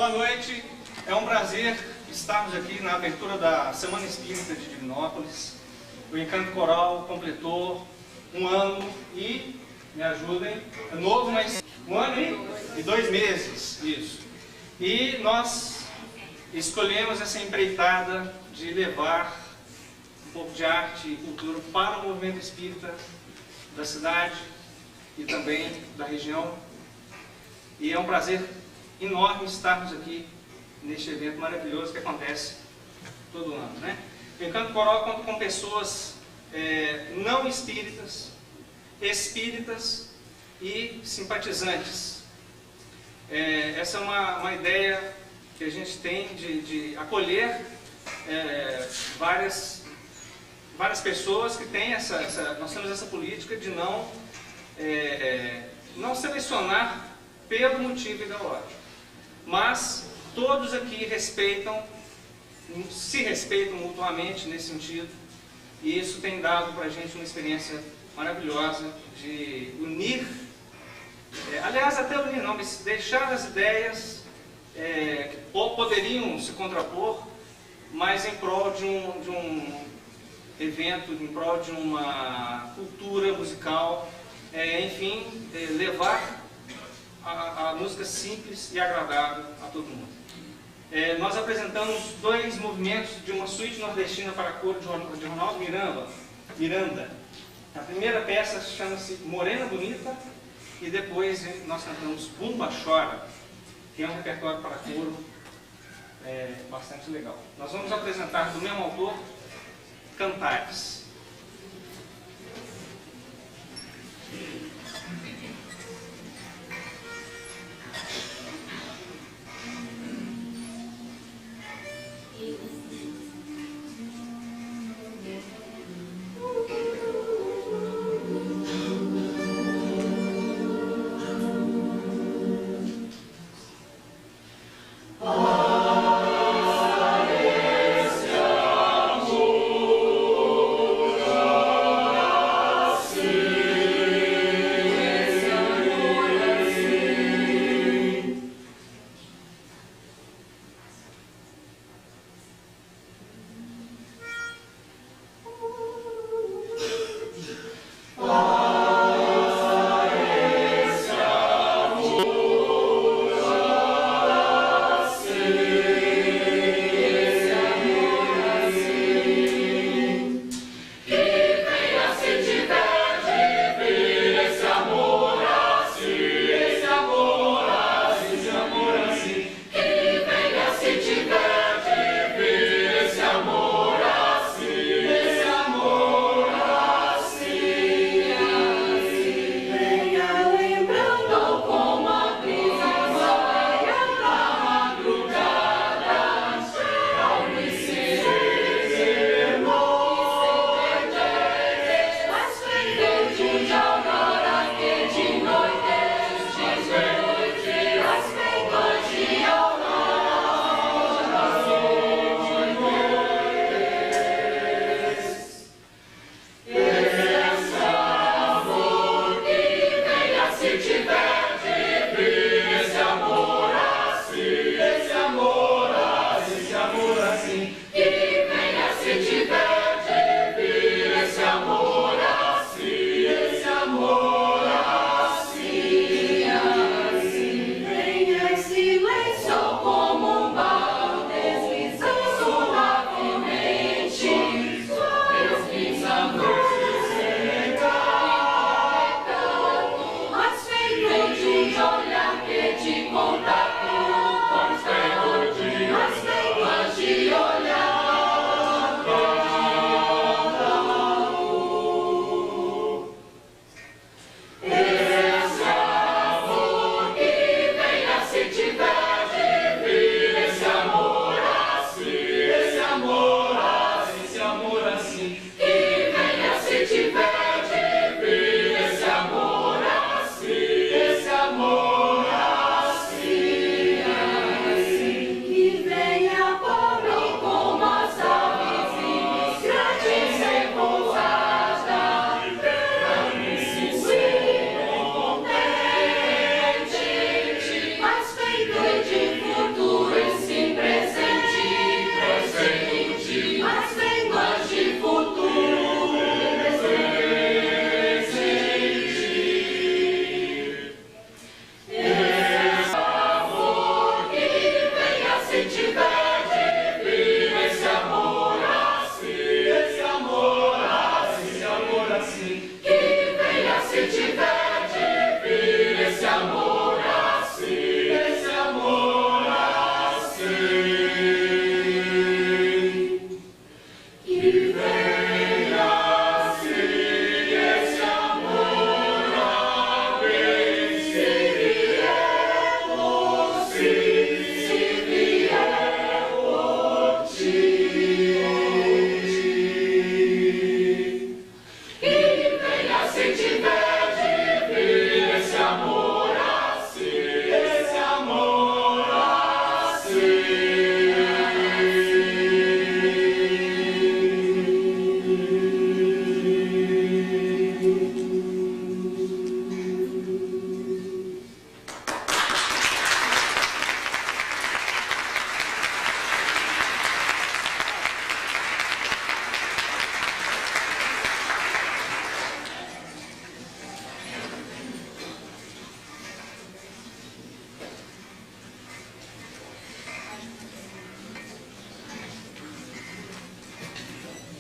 Boa noite, é um prazer estarmos aqui na abertura da Semana Espírita de Divinópolis. O Encanto Coral completou um ano e, me ajudem, é novo, mas um ano e 2 meses, isso. E nós escolhemos essa empreitada de levar um pouco de arte e cultura para o movimento espírita da cidade e também da região. E é um prazer enorme estarmos aqui neste evento maravilhoso que acontece todo ano, né? O Encanto Coral conta com pessoas não espíritas, espíritas e simpatizantes. Essa é uma ideia que a gente tem de acolher várias pessoas que têm nós temos essa política de não selecionar pelo motivo ideológico, mas todos aqui se respeitam mutuamente nesse sentido, e isso tem dado para a gente uma experiência maravilhosa de unir, aliás, até unir não, mas deixar as ideias que poderiam se contrapor, mas em prol de um evento, em prol de uma cultura musical, enfim, levar a música simples e agradável a todo mundo. Nós apresentamos 2 movimentos de uma suíte nordestina para coro de Ronaldo Miranda. A primeira peça chama-se Morena Bonita e depois nós cantamos Bumba Chora, que é um repertório para coro bastante legal. Nós vamos apresentar do mesmo autor Cantares.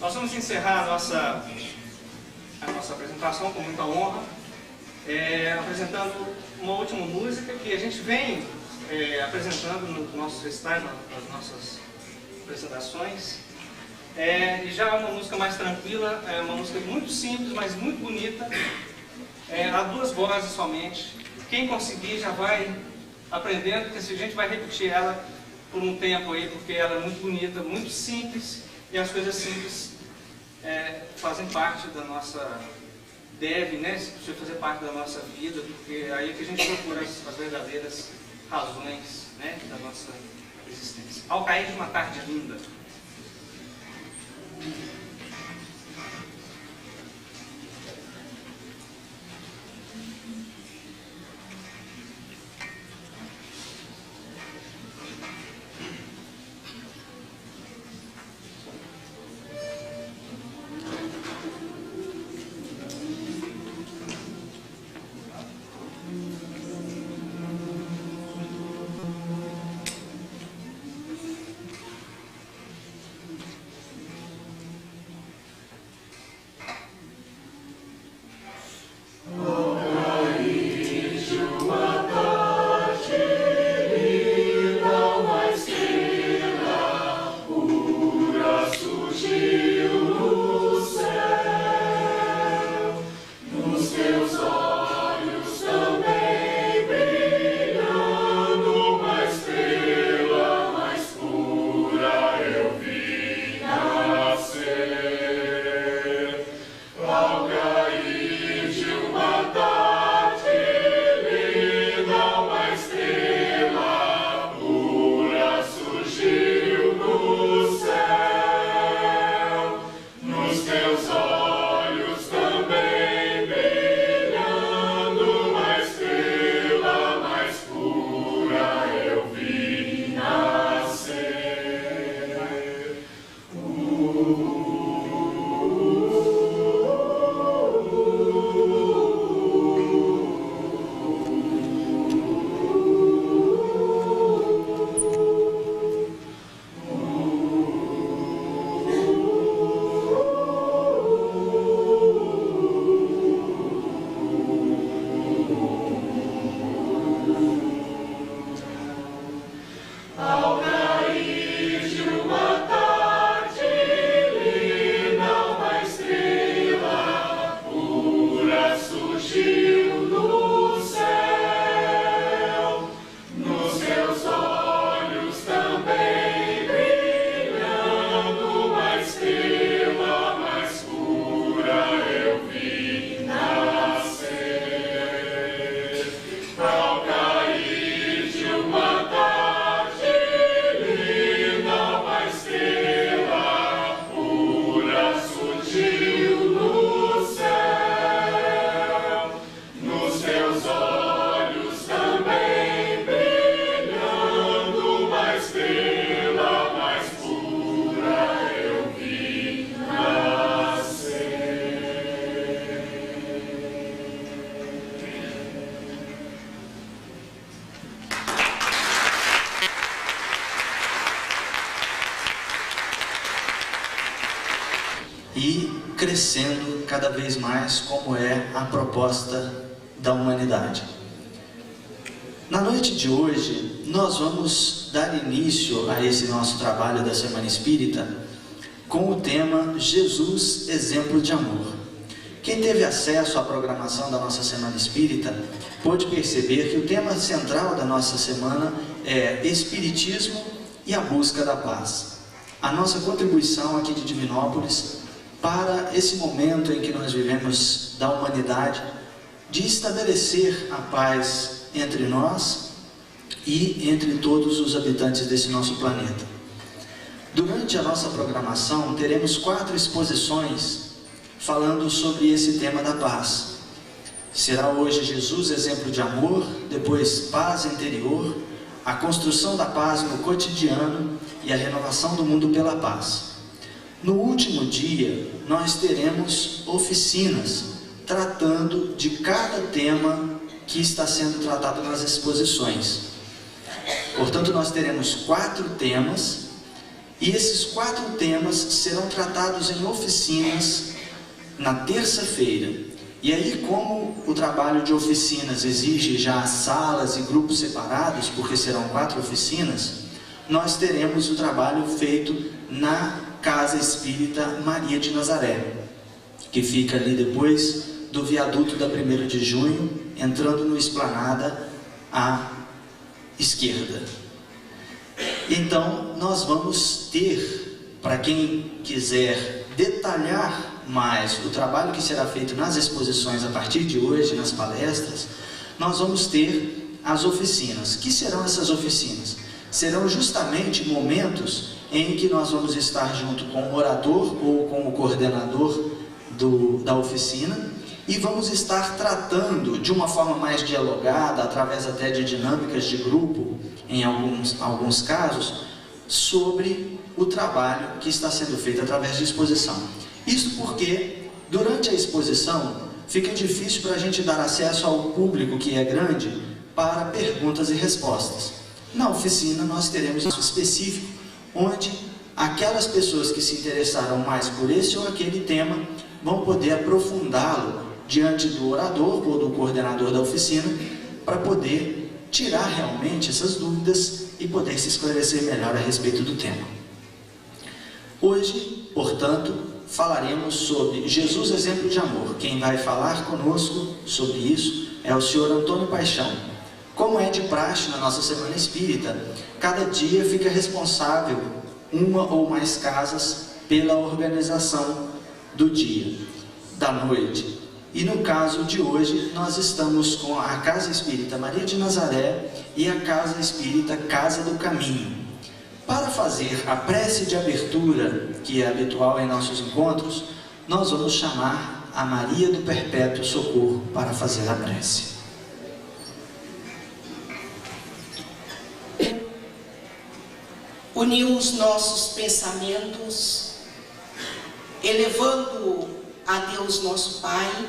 Nós vamos encerrar a nossa apresentação com muita honra, apresentando uma última música que a gente vem apresentando nos nossos recitais, nas nossas apresentações. E já é uma música mais tranquila, é uma música muito simples, mas muito bonita. Há duas vozes somente. Quem conseguir já vai aprendendo, porque a gente vai repetir ela por um tempo aí, porque ela é muito bonita, muito simples, e as coisas simples fazem parte da nossa... Deve, né, fazer parte da nossa vida, porque aí é que a gente procura as verdadeiras razões, né, da nossa existência. Ao cair de uma tarde linda. E crescendo cada vez mais, como é a proposta da humanidade. Na noite de hoje, nós vamos dar início a esse nosso trabalho da Semana Espírita com o tema Jesus, exemplo de amor. Quem teve acesso à programação da nossa Semana Espírita pôde perceber que o tema central da nossa semana é Espiritismo e a busca da paz. A nossa contribuição aqui de Divinópolis para esse momento em que nós vivemos da humanidade, de estabelecer a paz entre nós e entre todos os habitantes desse nosso planeta. Durante a nossa programação, teremos 4 exposições falando sobre esse tema da paz. Será hoje Jesus, exemplo de amor, depois paz interior, a construção da paz no cotidiano e a renovação do mundo pela paz. No último dia, nós teremos oficinas tratando de cada tema que está sendo tratado nas exposições. Portanto, nós teremos 4 temas, e esses 4 temas serão tratados em oficinas na terça-feira. E aí, como o trabalho de oficinas exige já salas e grupos separados, porque serão 4 oficinas, nós teremos o trabalho feito na Casa Espírita Maria de Nazaré, que fica ali depois do viaduto da 1º de junho, entrando no Esplanada à esquerda. Então, nós vamos ter, para quem quiser detalhar mais o trabalho que será feito nas exposições a partir de hoje, nas palestras, nós vamos ter as oficinas. Que serão essas oficinas? Serão justamente momentos em que nós vamos estar junto com o orador ou com o coordenador da oficina, e vamos estar tratando de uma forma mais dialogada, através até de dinâmicas de grupo, em alguns casos, sobre o trabalho que está sendo feito através de exposição. Isso porque, durante a exposição, fica difícil para a gente dar acesso ao público, que é grande, para perguntas e respostas. Na oficina, nós teremos isso específico, onde aquelas pessoas que se interessaram mais por esse ou aquele tema vão poder aprofundá-lo diante do orador ou do coordenador da oficina, para poder tirar realmente essas dúvidas e poder se esclarecer melhor a respeito do tema. Hoje, portanto, falaremos sobre Jesus, exemplo de amor. Quem vai falar conosco sobre isso é o senhor Antônio Paixão. Como é de praxe na nossa Semana Espírita, cada dia fica responsável uma ou mais casas pela organização do dia, da noite. E no caso de hoje, nós estamos com a Casa Espírita Maria de Nazaré e a Casa Espírita Casa do Caminho. Para fazer a prece de abertura, que é habitual em nossos encontros, nós vamos chamar a Maria do Perpétuo Socorro para fazer a prece. Uniu os nossos pensamentos, elevando a Deus nosso Pai,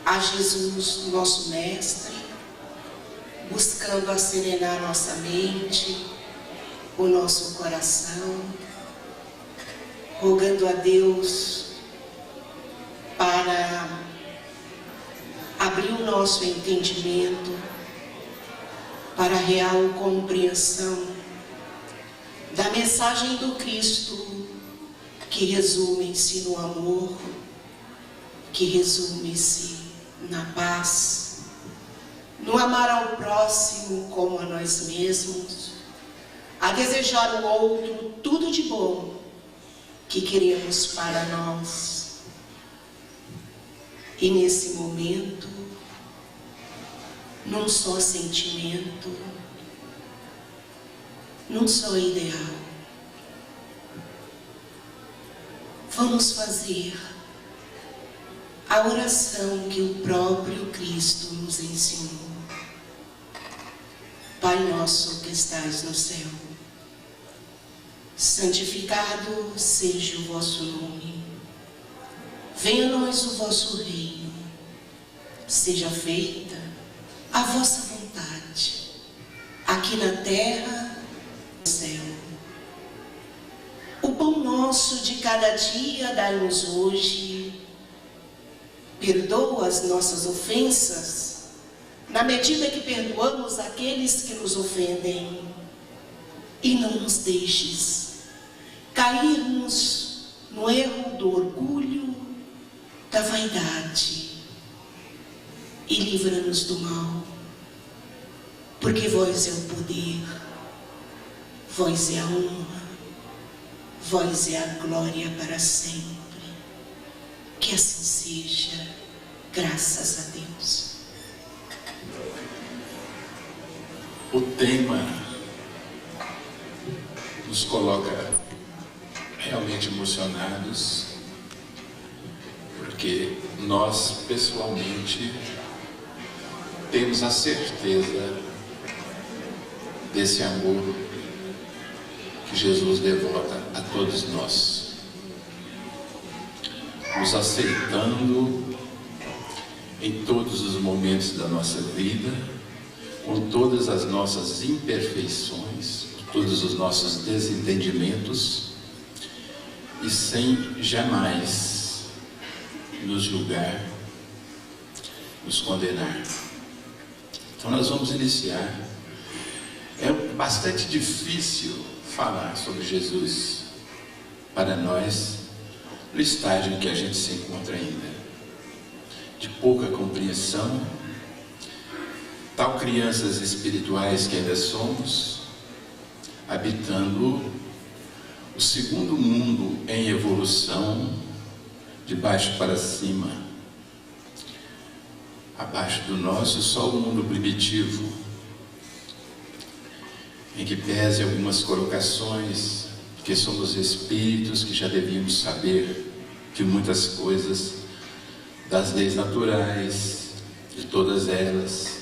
a Jesus nosso Mestre, buscando acerenar nossa mente, o nosso coração, rogando a Deus para abrir o nosso entendimento para a real compreensão da mensagem do Cristo, que resume-se no amor, que resume-se na paz, no amar ao próximo como a nós mesmos, a desejar ao outro tudo de bom que queremos para nós. E nesse momento, num só sentimento, num só ideal, vamos fazer a oração que o próprio Cristo nos ensinou. Pai nosso que estais no céu, santificado seja o vosso nome. Venha a nós o vosso reino. Seja feita a vossa vontade, aqui na terra e no céu. O pão nosso de cada dia dai-nos hoje. Perdoa as nossas ofensas, na medida que perdoamos aqueles que nos ofendem. E não nos deixes cairmos no erro do orgulho, da vaidade, e livra-nos do mal, porque vós é o poder, vós é a honra, vós é a glória para sempre. Que assim seja, graças a Deus. O tema nos coloca realmente emocionados, porque nós, pessoalmente, temos a certeza desse amor que Jesus devota a todos nós, nos aceitando em todos os momentos da nossa vida, com todas as nossas imperfeições, todos os nossos desentendimentos, e sem jamais nos julgar, nos condenar. Então nós vamos iniciar. É bastante difícil falar sobre Jesus para nós no estágio em que a gente se encontra ainda, de pouca compreensão, tal crianças espirituais que ainda somos, habitando o segundo mundo em evolução, de baixo para cima. Abaixo do nosso, só o mundo primitivo, em que pese algumas colocações, que somos espíritos que já devíamos saber que muitas coisas das leis naturais, de todas elas,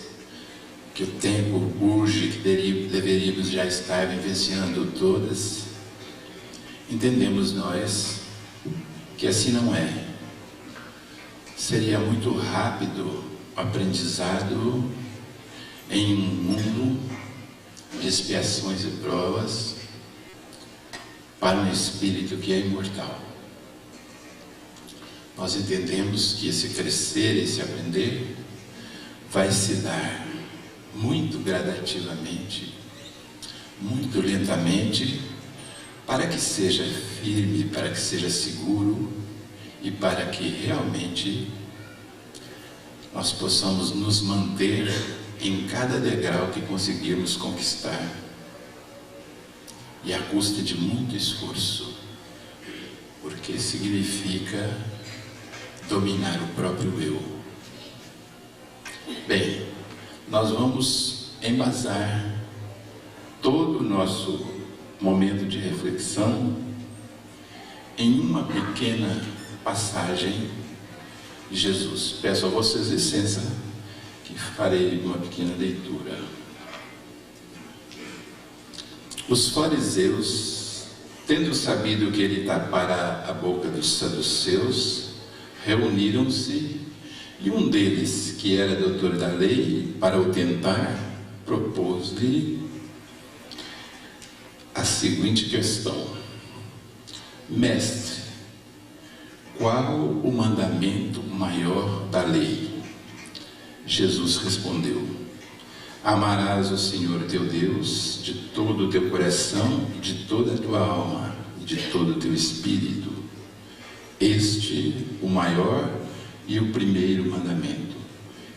que o tempo urge, que deveríamos já estar vivenciando todas, entendemos nós que assim não é. Seria muito rápido o aprendizado em um mundo de expiações e provas para um espírito que é imortal. Nós entendemos que esse crescer, esse aprender, vai se dar muito gradativamente, muito lentamente, para que seja firme, para que seja seguro e para que realmente nós possamos nos manter em cada degrau que conseguirmos conquistar, e à custa de muito esforço, porque significa dominar o próprio eu. Bem, nós vamos embasar todo o nosso momento de reflexão em uma pequena passagem de Jesus. Peço a vocês licença que farei uma pequena leitura. Os fariseus, tendo sabido que ele tapara a boca dos saduceus, reuniram-se, e um deles, que era doutor da lei, para o tentar, propôs-lhe a seguinte questão: Mestre, qual o mandamento maior da lei? Jesus respondeu: Amarás o Senhor teu Deus de todo o teu coração, de toda a tua alma, de todo o teu espírito. Este, o maior e o primeiro mandamento.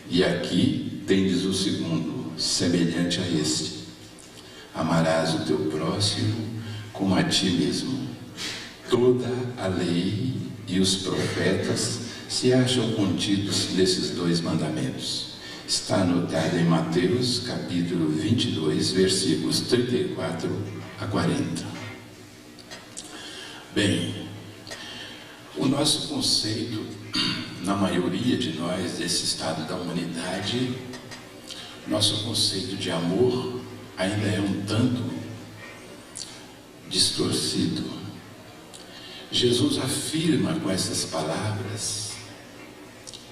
E aqui tendes o segundo, semelhante a este: amarás o teu próximo como a ti mesmo. Toda a lei e os profetas se acham contidos nesses dois mandamentos. Está anotado em Mateus, capítulo 22, versículos 34 a 40. Bem, o nosso conceito, na maioria de nós, desse estado da humanidade, nosso conceito de amor ainda é um tanto distorcido. Jesus afirma com essas palavras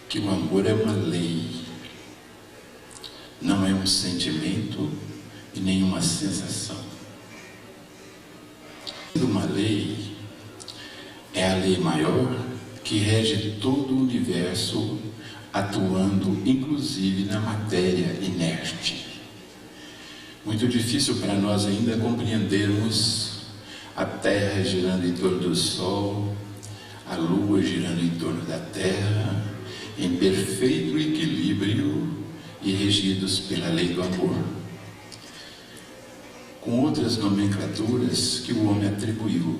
que o amor é uma lei, não é um sentimento e nem uma sensação. Uma lei é a lei maior que rege todo o universo atuando inclusive na matéria inerte. Muito difícil para nós ainda compreendermos a Terra girando em torno do Sol, a Lua girando em torno da Terra, em perfeito equilíbrio e regidos pela lei do amor, com outras nomenclaturas que o homem atribuiu,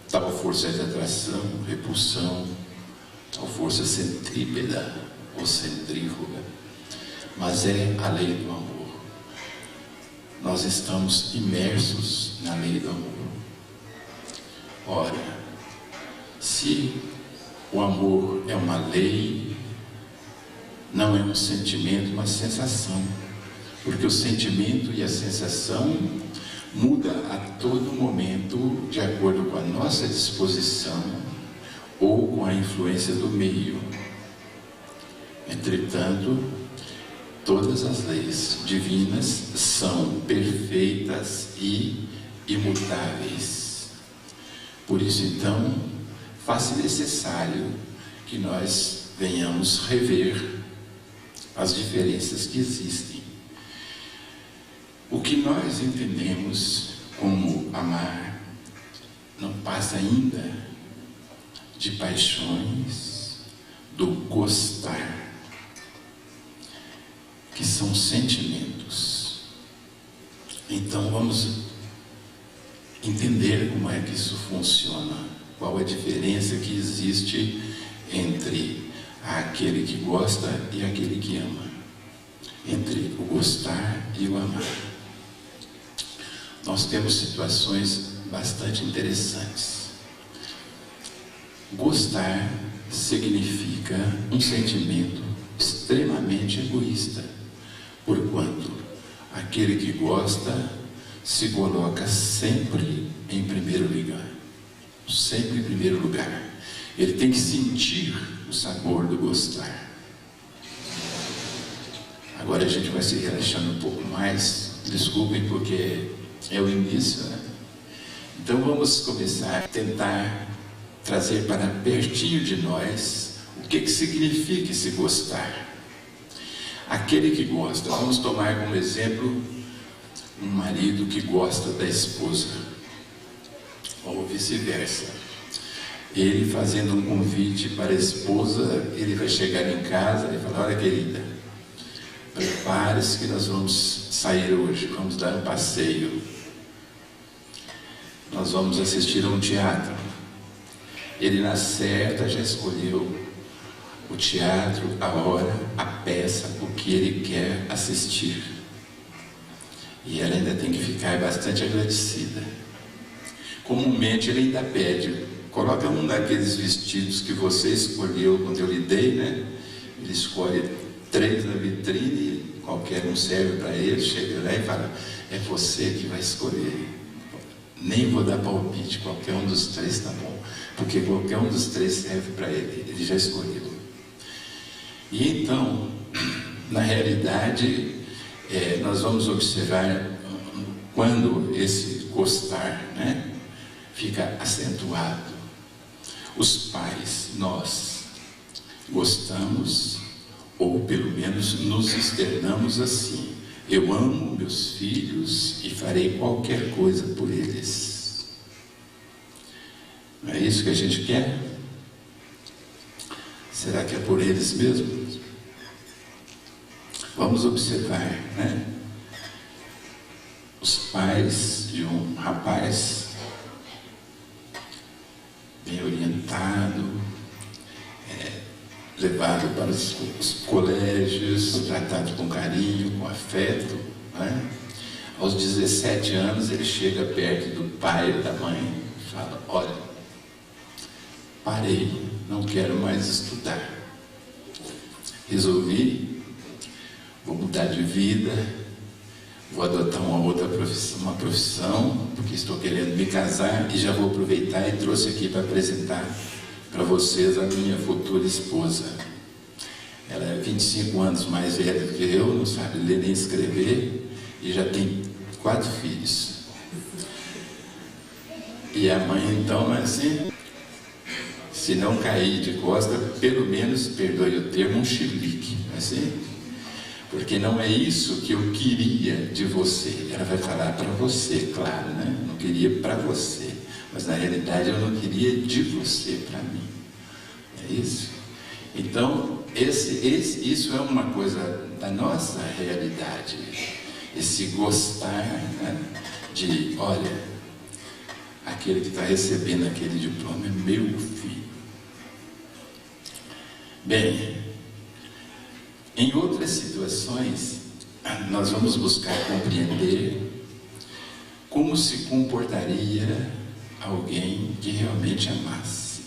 tal força de atração, repulsão, tal força centrípeta ou centrífuga, mas é a lei do amor. Nós estamos imersos na lei do amor. Ora, se o amor é uma lei, não é um sentimento, uma sensação, porque o sentimento e a sensação muda a todo momento de acordo com a nossa disposição ou com a influência do meio. Entretanto, todas as leis divinas são perfeitas e imutáveis. Por isso, então, faz-se necessário que nós venhamos rever as diferenças que existem. O que nós entendemos como amar não passa ainda de paixões, do gostar, que são sentimentos. Então vamos entender como é que isso funciona, qual a diferença que existe entre aquele que gosta e aquele que ama, entre o gostar e o amar. Nós temos situações bastante interessantes. Gostar significa um sentimento extremamente egoísta, porquanto aquele que gosta se coloca sempre em primeiro lugar. Sempre em primeiro lugar. Ele tem que sentir o sabor do gostar. Agora a gente vai se relaxando um pouco mais. Desculpem porque é o início, né? Então vamos começar a tentar trazer para pertinho de nós o que significa esse gostar. Aquele que gosta, vamos tomar como exemplo um marido que gosta da esposa, ou vice-versa. Ele fazendo um convite para a esposa, ele vai chegar em casa e falar: olha, querida, prepare-se que nós vamos sair hoje, vamos dar um passeio, nós vamos assistir a um teatro. Ele na certa já escolheu o teatro, a hora, a peça, o que ele quer assistir. E ela ainda tem que ficar bastante agradecida. Comumente ele ainda pede: coloca um daqueles vestidos que você escolheu quando eu lhe dei, né? Ele escolhe 3 na vitrine, qualquer um serve para ele, chega lá e fala: é você que vai escolher. Nem vou dar palpite, qualquer um dos 3 está bom, porque qualquer um dos 3 serve para ele, ele já escolheu. E então, na realidade, nós vamos observar quando esse gostar, né, fica acentuado. Os pais, nós gostamos, ou pelo menos nos externamos assim: eu amo meus filhos e farei qualquer coisa por eles. Não é isso que a gente quer? Será que é por eles mesmo? Vamos observar, né? Os pais de um rapaz bem orientado, levado para os colégios, tratado com carinho, com afeto, né? Aos 17 anos ele chega perto do pai ou da mãe e fala: olha, parei, não quero mais estudar, resolvi, vou mudar de vida, vou adotar uma profissão, porque estou querendo me casar, e já vou aproveitar e trouxe aqui para apresentar para vocês a minha futura esposa. Ela é 25 anos mais velha do que eu, não sabe ler nem escrever, e já tem 4 filhos. E a mãe então é assim: Se não cair de costa, pelo menos, perdoe o termo, um chilique, assim? Porque não é isso que eu queria de você. Ela vai falar para você, claro, né? Não queria para você, mas na realidade eu não queria de você para mim. É isso? Então, isso é uma coisa da nossa realidade. Esse gostar, né? De, olha, aquele que está recebendo aquele diploma é meu filho. Bem, em outras situações, nós vamos buscar compreender como se comportaria alguém que realmente amasse.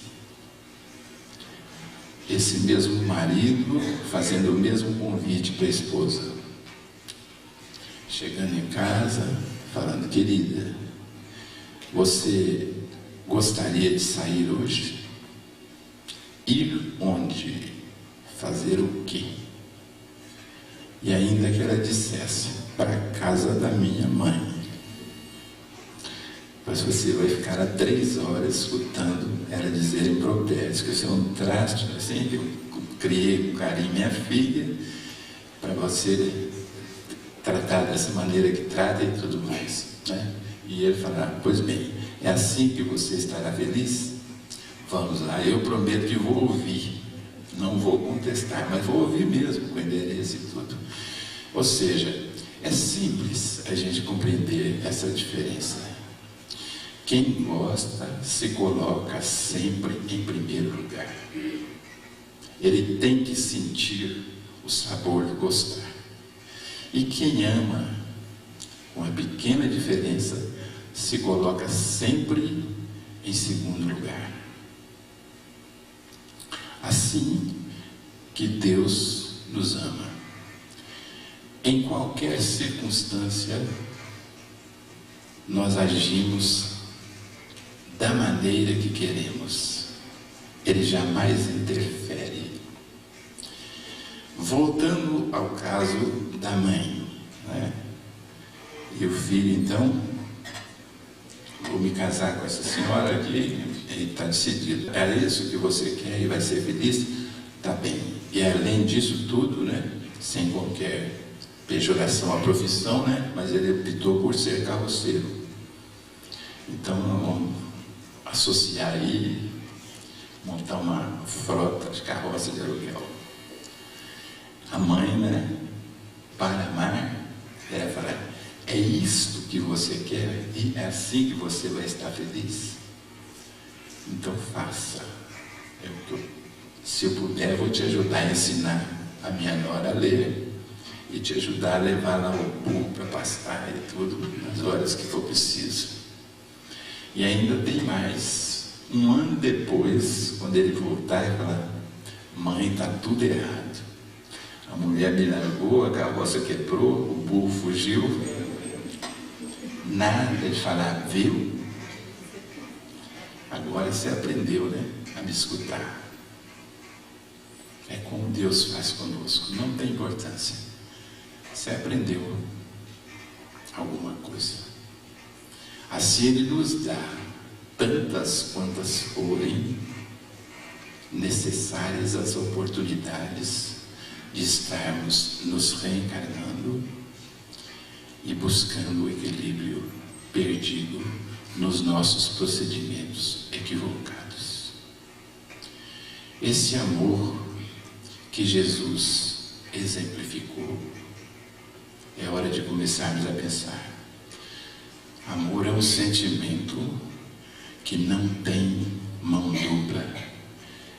Esse mesmo marido fazendo o mesmo convite para a esposa, chegando em casa, falando: querida, você gostaria de sair hoje? Ir onde? Fazer o quê? E ainda que ela dissesse: para a casa da minha mãe. Mas você vai ficar 3 horas escutando ela dizer impropérios, que isso é um traste, assim, que eu criei com carinho minha filha, para você tratar dessa maneira que trata e tudo mais, né? E ele falar: pois bem, é assim que você estará feliz? Vamos lá, eu prometo que vou ouvir, não vou contestar, mas vou ouvir mesmo, com endereço e tudo. Ou seja, é simples a gente compreender essa diferença. Quem gosta se coloca sempre em primeiro lugar. Ele tem que sentir o sabor de gostar. E quem ama, com uma pequena diferença, se coloca sempre em segundo lugar. Assim que Deus nos ama. Em qualquer circunstância, nós agimos da maneira que queremos. Ele jamais interfere. Voltando ao caso da mãe, né? E o filho, então: vou me casar com essa senhora aqui, ele está decidido. É isso que você quer e vai ser feliz? Tá bem. E além disso tudo, né? Sem qualquer pejoração à profissão, né? Mas ele optou por ser carroceiro. Então, vamos associar aí, montar uma frota de carroça de aluguel. A mãe, né, para amar, ela fala: é isto que você quer e é assim que você vai estar feliz? Então faça. Se eu puder, vou te ajudar a ensinar a minha nora a ler e te ajudar a levar lá o burro para pastar e tudo, nas horas que for preciso. E ainda tem mais. 1 ano depois, quando ele voltar, ele falar: mãe, está tudo errado. A mulher me largou, a carroça quebrou, o burro fugiu. Nada de falar: viu? Agora você aprendeu, né, a me escutar. É como Deus faz conosco, não tem importância. Você aprendeu alguma coisa. Assim Ele nos dá tantas quantas forem necessárias as oportunidades de estarmos nos reencarnando e buscando o equilíbrio perdido nos nossos procedimentos equivocados. Esse amor que Jesus exemplificou, é hora de começarmos a pensar. Amor é um sentimento que não tem mão dupla.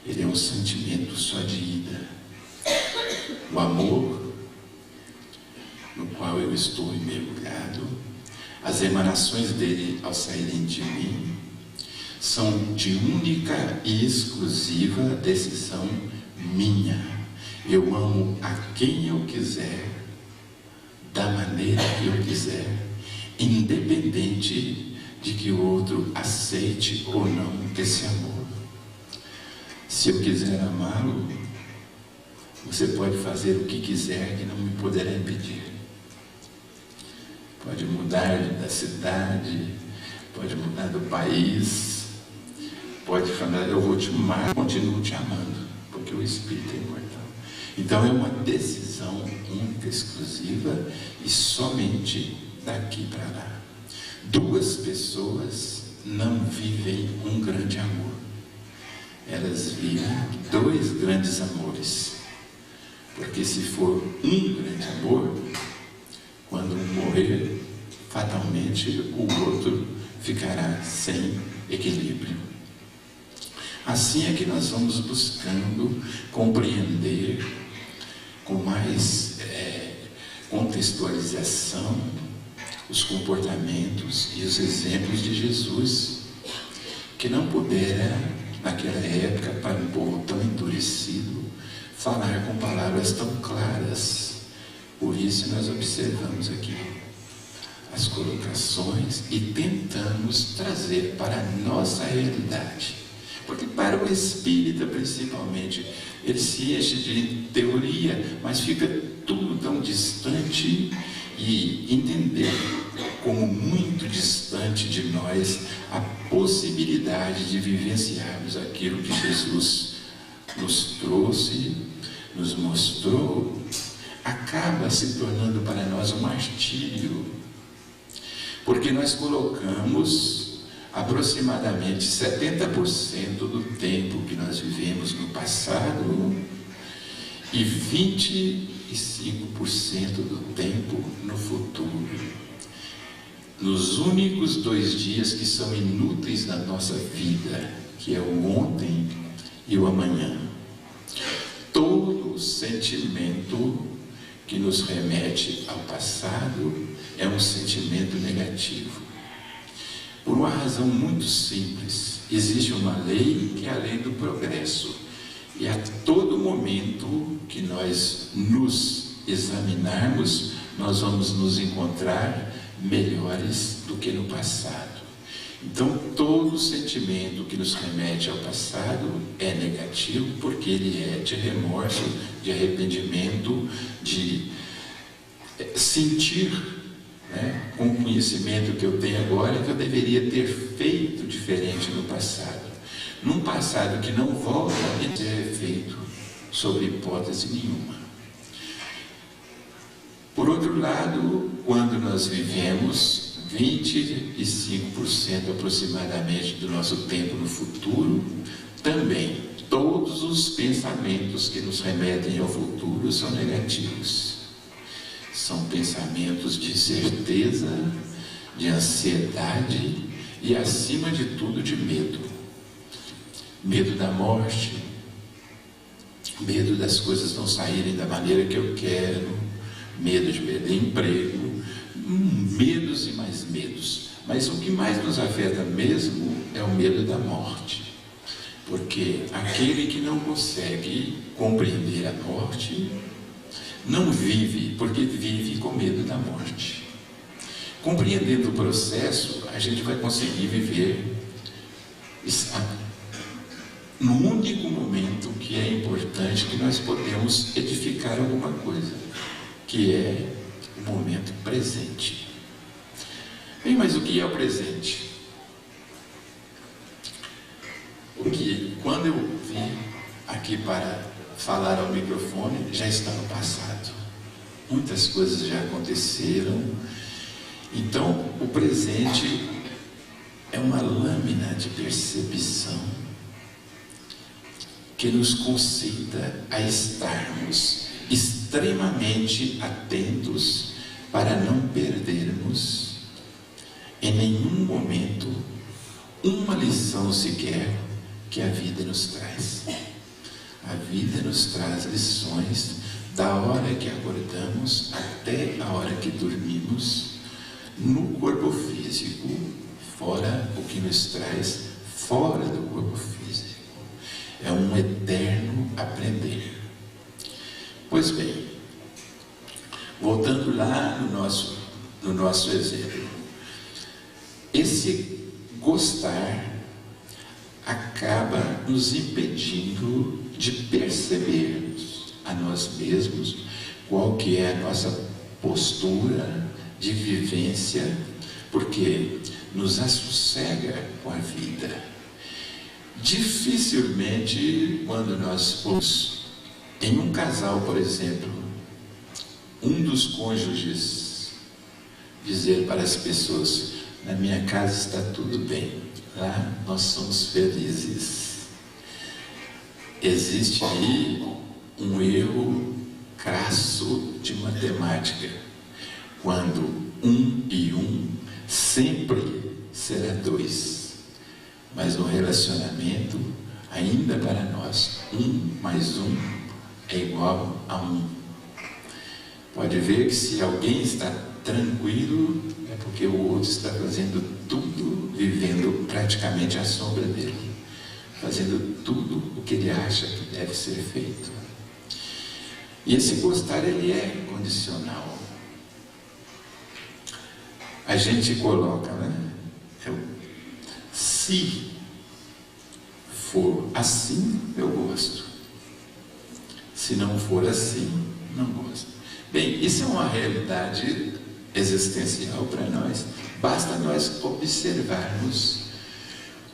Ele é um sentimento só de ida. O amor, no qual eu estou mergulhado, as emanações dele ao saírem de mim, são de única e exclusiva decisão minha. Eu amo a quem eu quiser, da maneira que eu quiser, independente de que o outro aceite ou não esse amor. Se eu quiser amá-lo, você pode fazer o que quiser que não me poderá impedir. Pode mudar da cidade, pode mudar do país, pode falar, eu vou te amar, continuo te amando, porque o Espírito é imortal. Então é uma decisão única, exclusiva e somente daqui para lá. Duas pessoas não vivem um grande amor, elas vivem dois grandes amores, porque se for um grande amor, quando um morrer, fatalmente o outro ficará sem equilíbrio. Assim é que nós vamos buscando compreender com mais contextualização os comportamentos e os exemplos de Jesus, que não pudera, naquela época, para um povo tão endurecido, falar com palavras tão claras. Por isso nós observamos aqui as colocações e tentamos trazer para a nossa realidade. Porque para o espírita, principalmente, ele se enche de teoria, mas fica tudo tão distante, e entender como muito distante de nós a possibilidade de vivenciarmos aquilo que Jesus nos trouxe, nos mostrou, acaba se tornando para nós um martírio, porque nós colocamos aproximadamente 70% do tempo que nós vivemos no passado e 25% do tempo no futuro, nos únicos 2 dias que são inúteis na nossa vida, que é o ontem e o amanhã. Todo sentimento que nos remete ao passado é um sentimento negativo, por uma razão muito simples. Existe uma lei que é a lei do progresso, e a todo momento que nós nos examinarmos, nós vamos nos encontrar melhores do que no passado. Então, todo sentimento que nos remete ao passado é negativo, porque ele é de remorso, de arrependimento, de sentir, com o conhecimento que eu tenho agora, que eu deveria ter feito diferente no passado. Num passado que não volta a ter efeito, sobre hipótese nenhuma. Por outro lado, quando nós vivemos 25% aproximadamente do nosso tempo no futuro, também todos os pensamentos que nos remetem ao futuro são negativos. São pensamentos de certeza, de ansiedade e, acima de tudo, de medo. Medo da morte, medo das coisas não saírem da maneira que eu quero, medo de perder emprego, medos e mais medos. Mas o que mais nos afeta mesmo é o medo da morte, porque aquele que não consegue compreender a morte não vive, porque vive com medo da morte. Compreendendo o processo, a gente vai conseguir viver no único momento que é importante, que nós podemos edificar alguma coisa, que é o momento presente. Bem, mas o que é o presente? O que, quando eu vim aqui para falar ao microfone, já está no passado. Muitas coisas já aconteceram. Então, o presente é uma lâmina de percepção que nos concita a estarmos extremamente atentos para não perdermos em nenhum momento uma lição sequer que a vida nos traz. A vida nos traz lições da hora que acordamos até a hora que dormimos, no corpo físico, fora o que nos traz fora do corpo físico. É um eterno aprender. Pois bem, voltando lá no nosso exemplo, esse gostar acaba nos impedindo de percebermos a nós mesmos qual que é a nossa postura de vivência, porque nos assossega com a vida. Dificilmente, quando nós formos em um casal, por exemplo, um dos cônjuges dizer para as pessoas: na minha casa está tudo bem, lá nós somos felizes. Existe aí um erro crasso de matemática, quando 1 e 1 sempre será 2. Mas no relacionamento, ainda para nós, 1 mais 1 é igual a 1. Pode ver que se alguém está tranquilo, é porque o outro está fazendo tudo, vivendo praticamente à sombra dele, fazendo tudo o que ele acha que deve ser feito. E esse gostar, ele é condicional. A gente coloca, né? Se for assim, eu gosto. Se não for assim, não gosto. Bem, isso é uma realidade existencial para nós. Basta nós observarmos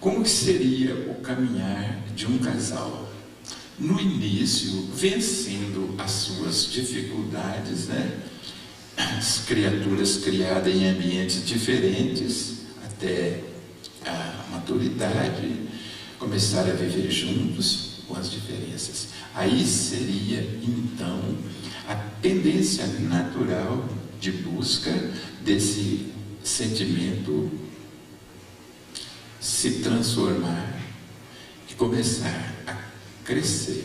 como que seria o caminhar de um casal. No início, vencendo as suas dificuldades, né? As criaturas criadas em ambientes diferentes, até a maturidade, começar a viver juntos com as diferenças. Aí seria, então, a tendência natural de busca desse sentimento se transformar e começar a crescer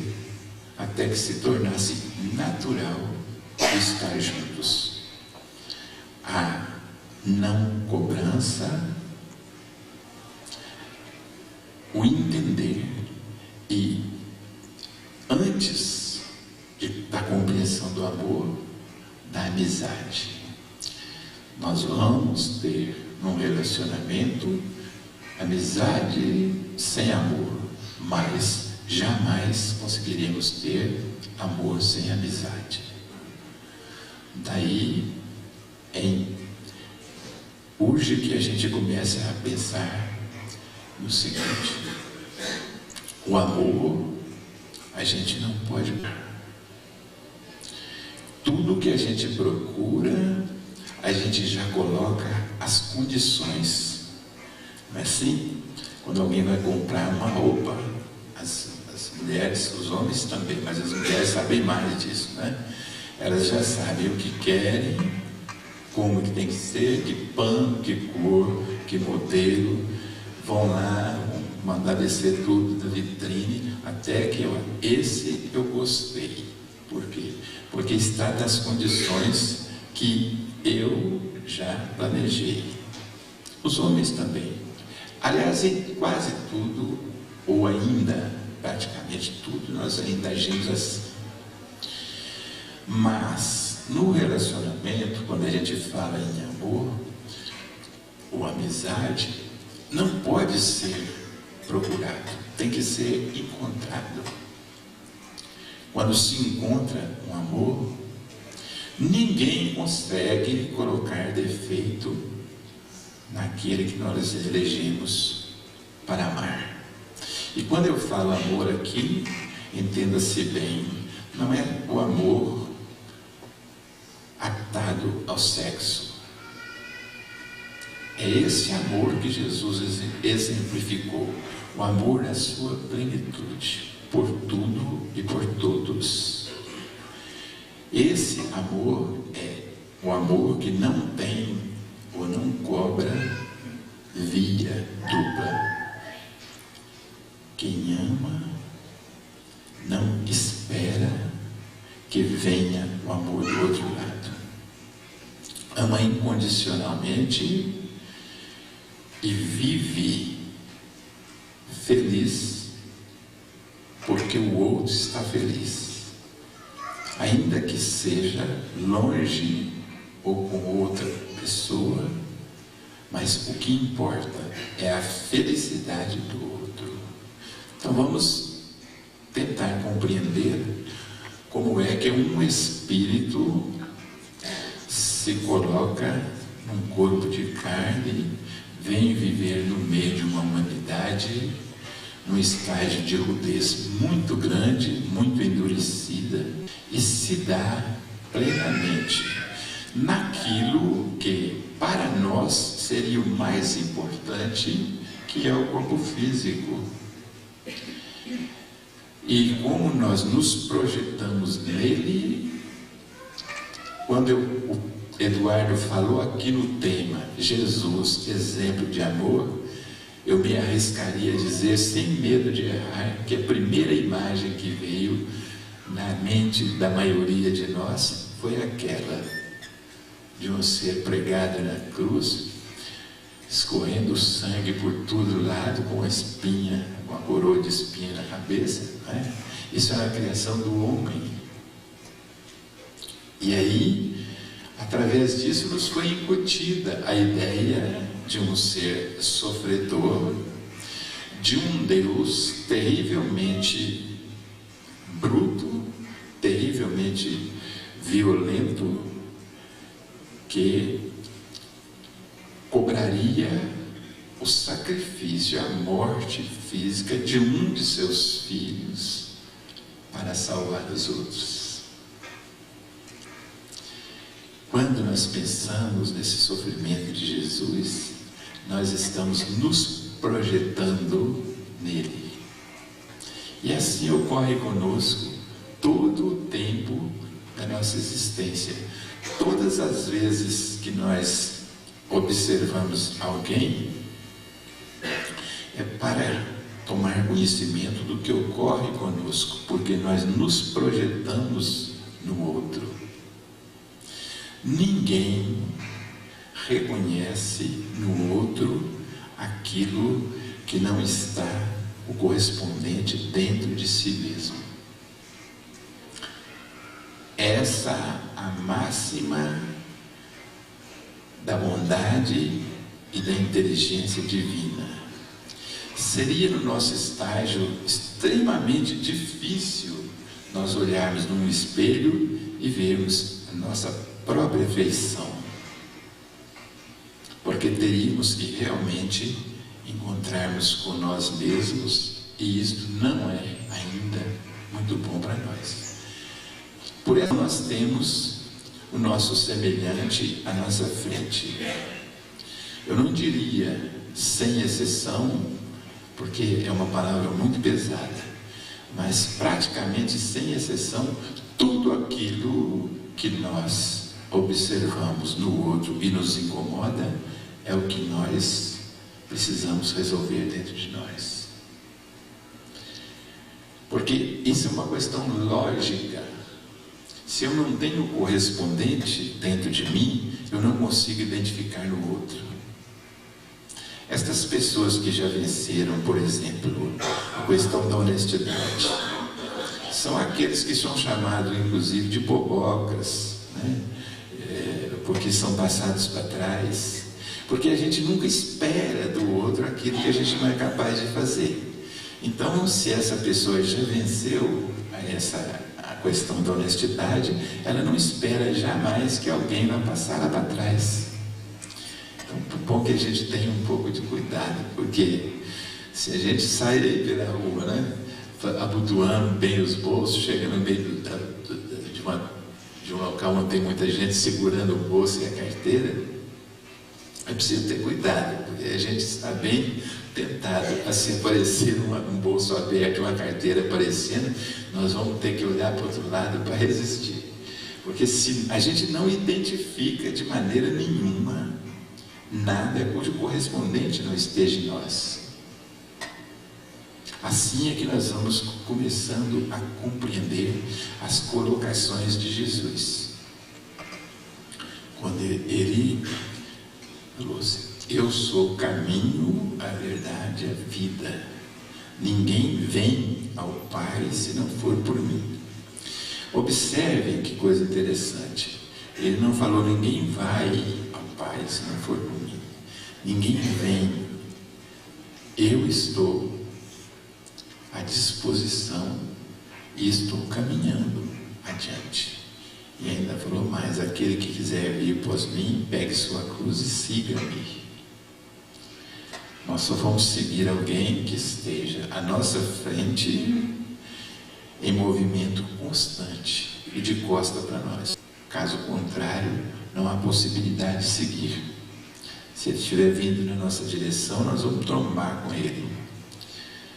até que se tornasse natural estar juntos. A não cobrança, o entender, e antes da compreensão do amor, da amizade. Nós vamos ter num relacionamento amizade sem amor, mas jamais conseguiríamos ter amor sem amizade. Daí urge que a gente comece a pensar no seguinte: o amor a gente não pode. Tudo que a gente procura, a gente já coloca as condições. Não é assim? Quando alguém vai comprar uma roupa, as mulheres, os homens também, mas as mulheres sabem mais disso, né? Elas já sabem o que querem, como que tem que ser, que pano, que cor, que modelo. Vão lá, vão mandar descer tudo da vitrine, até que esse eu gostei. Por quê? Porque está nas condições que eu já planejei. Os homens também. Aliás, em quase tudo, ou ainda praticamente tudo, nós ainda agimos assim. Mas no relacionamento, quando a gente fala em amor ou amizade, não pode ser procurado, tem que ser encontrado. Quando se encontra um amor, ninguém consegue colocar defeito naquele que nós elegemos para amar. E quando eu falo amor aqui, entenda-se bem, não é o amor atado ao sexo. É esse amor que Jesus exemplificou, o amor na sua plenitude, por tudo e por todos. Esse amor é o amor que não tem ou não cobra via dupla. Quem ama não espera que venha o amor do outro lado. Ama incondicionalmente e vive feliz porque o outro está feliz, ainda que seja longe ou com outra pessoa, mas o que importa é a felicidade do outro. Então vamos tentar compreender como é que um espírito se coloca num corpo de carne, vem viver no meio de uma humanidade, num estágio de rudez muito grande, muito endurecida, e se dá plenamente naquilo que para nós seria o mais importante, que é o corpo físico. E como nós nos projetamos nele, quando o Eduardo falou aqui no tema Jesus, exemplo de amor, eu me arriscaria a dizer, sem medo de errar, que a primeira imagem que veio na mente da maioria de nós foi aquela de um ser pregado na cruz, escorrendo sangue por todo lado, com a espinha, com a coroa de espinha na cabeça, né? Isso é a criação do homem. E aí, através disso, nos foi incutida a ideia de um ser sofredor, de um Deus terrivelmente bruto, terrivelmente violento, que cobraria o sacrifício, a morte física de um de seus filhos para salvar os outros. Quando nós pensamos nesse sofrimento de Jesus, nós estamos nos projetando nele. E assim ocorre conosco todo o tempo da nossa existência. Todas as vezes que nós observamos alguém, é para tomar conhecimento do que ocorre conosco, porque nós nos projetamos no outro. Ninguém reconhece no outro aquilo que não está o correspondente dentro de si mesmo. Essa a máxima da bondade e da inteligência divina. Seria no nosso estágio extremamente difícil nós olharmos num espelho e vermos a nossa própria feição, porque teríamos que realmente encontrarmos com nós mesmos, e isto não é ainda muito bom para nós. Por isso nós temos o nosso semelhante à nossa frente. Eu não diria sem exceção, porque é uma palavra muito pesada, mas praticamente sem exceção, tudo aquilo que nós observamos no outro e nos incomoda é o que nós precisamos resolver dentro de nós. Porque isso é uma questão lógica. Se eu não tenho o correspondente dentro de mim, eu não consigo identificar no outro. Estas pessoas que já venceram, por exemplo, a questão da honestidade, são aqueles que são chamados, inclusive, de bobocas, né? Porque são passados para trás, porque a gente nunca espera do outro aquilo que a gente não é capaz de fazer. Então, se essa pessoa já venceu a questão da honestidade, ela não espera jamais que alguém vá passar lá para trás. Então, é bom que a gente tenha um pouco de cuidado, porque se a gente sai aí pela rua, né, abotoando bem os bolsos, chega no meio de um local onde tem muita gente segurando o bolso e a carteira, é preciso ter cuidado, porque a gente está bem tentado a se aparecer um bolso aberto, uma carteira aparecendo, nós vamos ter que olhar para o outro lado para resistir. Porque se a gente não identifica de maneira nenhuma nada cujo correspondente não esteja em nós, assim é que nós vamos começando a compreender as colocações de Jesus. Quando ele falou assim: eu sou o caminho, a verdade e a vida. Ninguém vem ao Pai se não for por mim. Observem que coisa interessante. Ele não falou ninguém vai ao Pai se não for por mim. Ninguém vem. Eu estou à disposição e estou caminhando adiante. E ainda falou mais: aquele que quiser vir após mim, pegue sua cruz e siga-me. Nós só vamos seguir alguém que esteja à nossa frente em movimento constante e de costa para nós. Caso contrário, não há possibilidade de seguir. Se ele estiver vindo na nossa direção, nós vamos trombar com ele.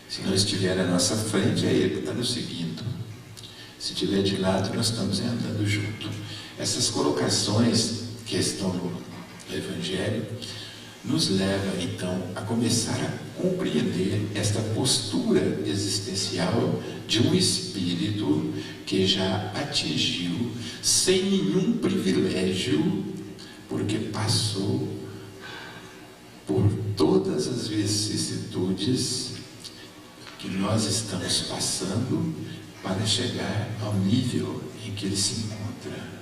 Se não estiver à nossa frente, é ele que está nos seguindo. Se estiver de lado, nós estamos andando junto. Essas colocações que estão no Evangelho nos leva então a começar a compreender esta postura existencial de um espírito que já atingiu sem nenhum privilégio, porque passou por todas as vicissitudes que nós estamos passando para chegar ao nível em que ele se encontra.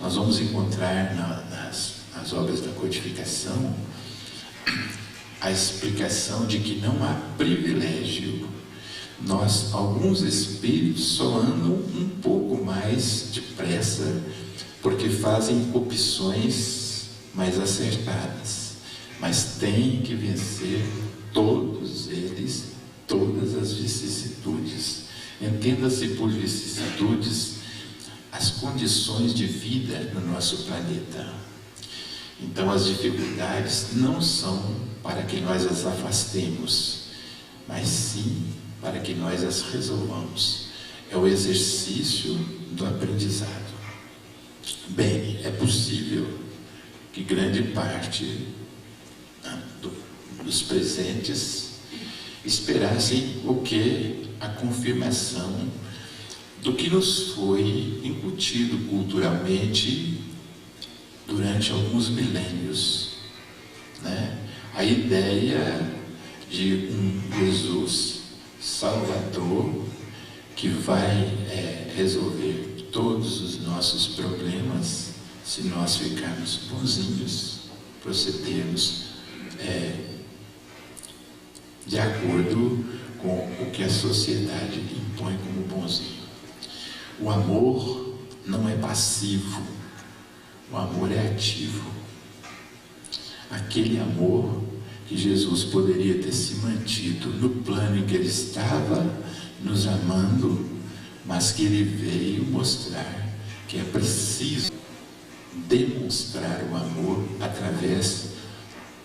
Nós vamos encontrar nas obras da codificação a explicação de que não há privilégio. Alguns espíritos só andam um pouco mais depressa porque fazem opções mais acertadas, mas têm que vencer todos eles, todas as vicissitudes. Entenda-se por vicissitudes as condições de vida no nosso planeta. Então as dificuldades não são para que nós as afastemos, mas sim para que nós as resolvamos. É o exercício do aprendizado. Bem, é possível que grande parte dos presentes esperassem o que? A confirmação do que nos foi incutido culturalmente durante alguns milênios, né? A ideia de um Jesus Salvador que vai resolver todos os nossos problemas se nós ficarmos bonzinhos, procedermos de acordo com o que a sociedade impõe como bonzinho. O amor não é passivo, o amor é ativo. Aquele amor que Jesus poderia ter se mantido no plano em que ele estava, nos amando, mas que ele veio mostrar que é preciso demonstrar o amor através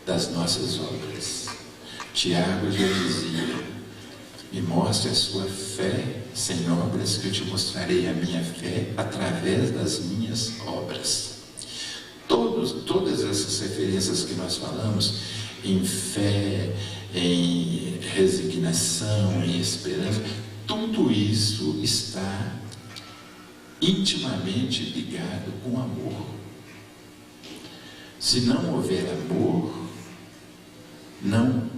das nossas obras. Tiago já dizia: me mostre a sua fé sem obras, que eu te mostrarei a minha fé através das minhas obras. Todas essas referências que nós falamos, em fé, em resignação, em esperança, tudo isso está intimamente ligado com amor. Se não houver amor, não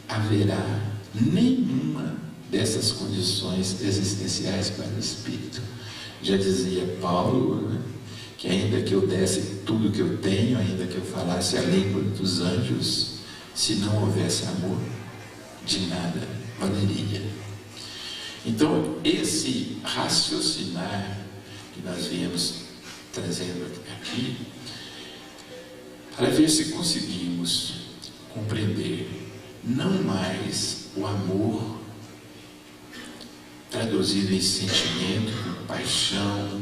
haverá nenhuma dessas condições existenciais para o espírito. Já dizia Paulo, né, que ainda que eu desse tudo que eu tenho, ainda que eu falasse a língua dos anjos, se não houvesse amor, de nada valeria. Então, esse raciocinar que nós viemos trazendo aqui, para ver se conseguimos compreender não mais o amor traduzido em sentimento, como paixão,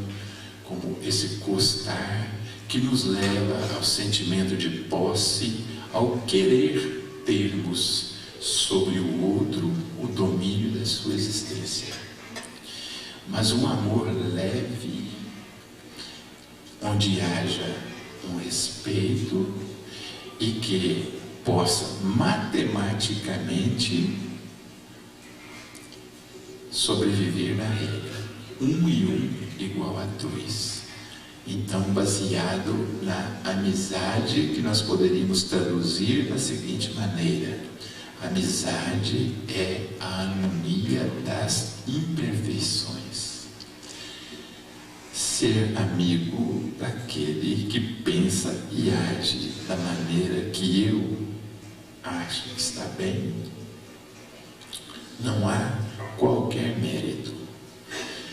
como esse gostar que nos leva ao sentimento de posse, ao querer termos sobre o outro o domínio da sua existência. Mas um amor leve, onde haja um respeito e que possa matematicamente sobreviver na regra. 1 e 1 igual a 2. Então, baseado na amizade, que nós poderíamos traduzir da seguinte maneira: amizade é a harmonia das imperfeições. Ser amigo daquele que pensa e age da maneira que eu acho que está bem, não há qualquer mérito.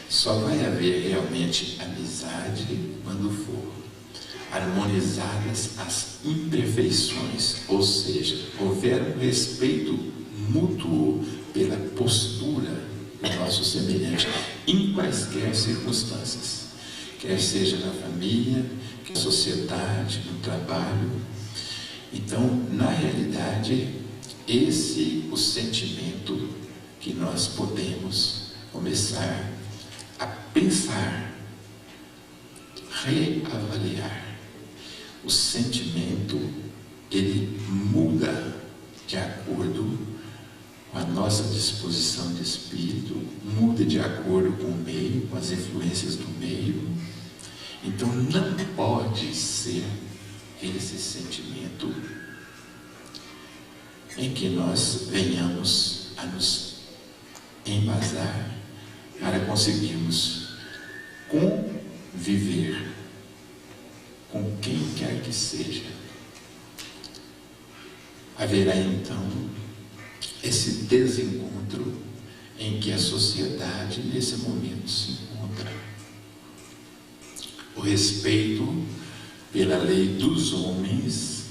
Só vai haver realmente amizade quando for harmonizadas as imperfeições, ou seja, houver um respeito mútuo pela postura do nosso semelhante, em quaisquer circunstâncias, quer seja na família, na sociedade, no trabalho. Então, na realidade, esse é o sentimento que nós podemos começar a pensar, reavaliar. O sentimento, ele muda de acordo com a nossa disposição de espírito, muda de acordo com o meio, com as influências do meio. Então não pode ser esse sentimento em que nós venhamos a nos embasar para conseguirmos conviver com quem quer que seja. Haverá então esse desencontro em que a sociedade nesse momento se encontra. O respeito pela lei dos homens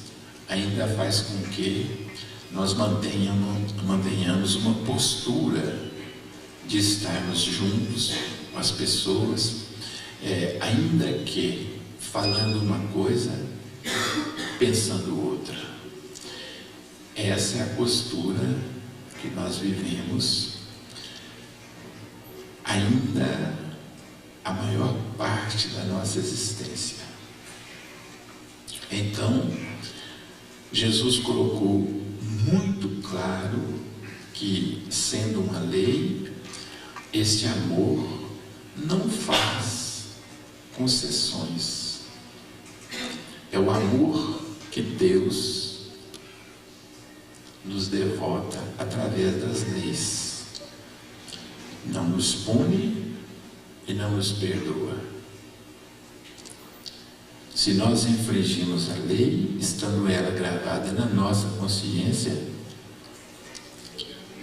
ainda faz com que nós mantenhamos uma postura de estarmos juntos com as pessoas, ainda que falando uma coisa, pensando outra. Essa é a postura que nós vivemos ainda a maior parte da nossa existência. Então, Jesus colocou muito claro que, sendo uma lei, este amor não faz concessões. É o amor que Deus nos devota através das leis. Não nos pune e não nos perdoa. Se nós infringimos a lei, estando ela gravada na nossa consciência,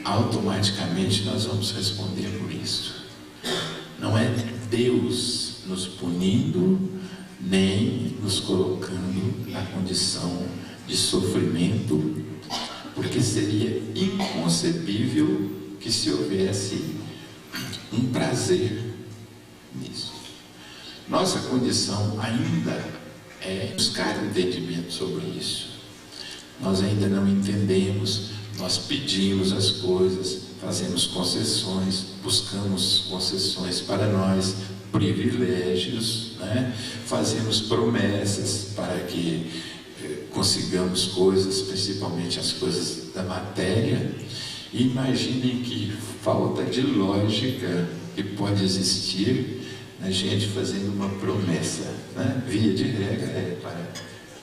automaticamente nós vamos responder por isso. Não é Deus nos punindo, nem nos colocando na condição de sofrimento, porque seria inconcebível que se houvesse um prazer nisso. Nossa condição ainda é buscar entendimento sobre isso. Nós ainda não entendemos, nós pedimos as coisas, fazemos concessões, buscamos concessões para nós, privilégios, né? Fazemos promessas para que consigamos coisas, principalmente as coisas da matéria. E imaginem que falta de lógica que pode existir na gente fazendo uma promessa, né? Via de regra para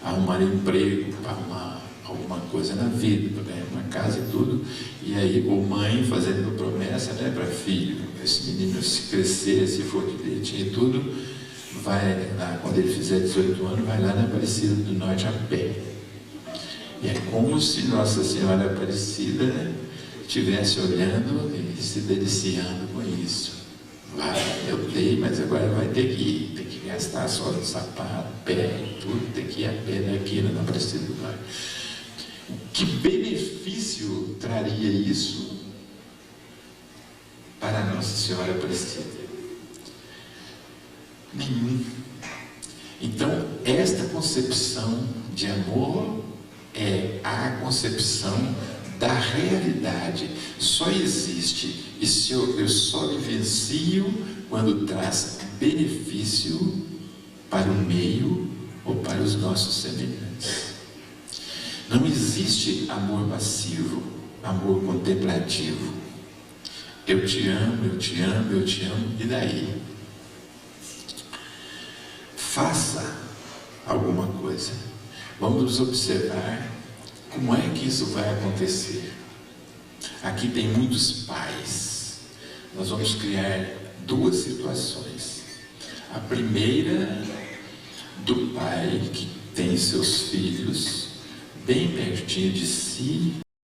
arrumar emprego, para arrumar alguma coisa na vida, para ganhar uma casa e tudo, e aí ou mãe fazendo promessa, né, para filho, esse menino se crescer, se for direitinho e tudo, vai lá, quando ele fizer 18 anos, vai lá na Aparecida do Norte a pé. E é como se Nossa Senhora Aparecida, né, estivesse olhando e se deliciando com isso. Vai, eu dei, mas agora vai ter que ir, tem que gastar a sola do sapato, pé e tudo, tem que ir a pé daqui na Aparecida do Norte. Que benefício traria isso para Nossa Senhora Aparecida? Nenhum. Então, esta concepção de amor é a concepção da realidade. Só existe e eu só vivencio quando traz benefício para o meio ou para os nossos semelhantes. Não existe amor passivo, amor contemplativo. Eu te amo, eu te amo, eu te amo, e daí? Faça alguma coisa. Vamos observar como é que isso vai acontecer. Aqui tem muitos pais. Nós vamos criar duas situações. A primeira, do pai que tem seus filhos bem pertinho de si,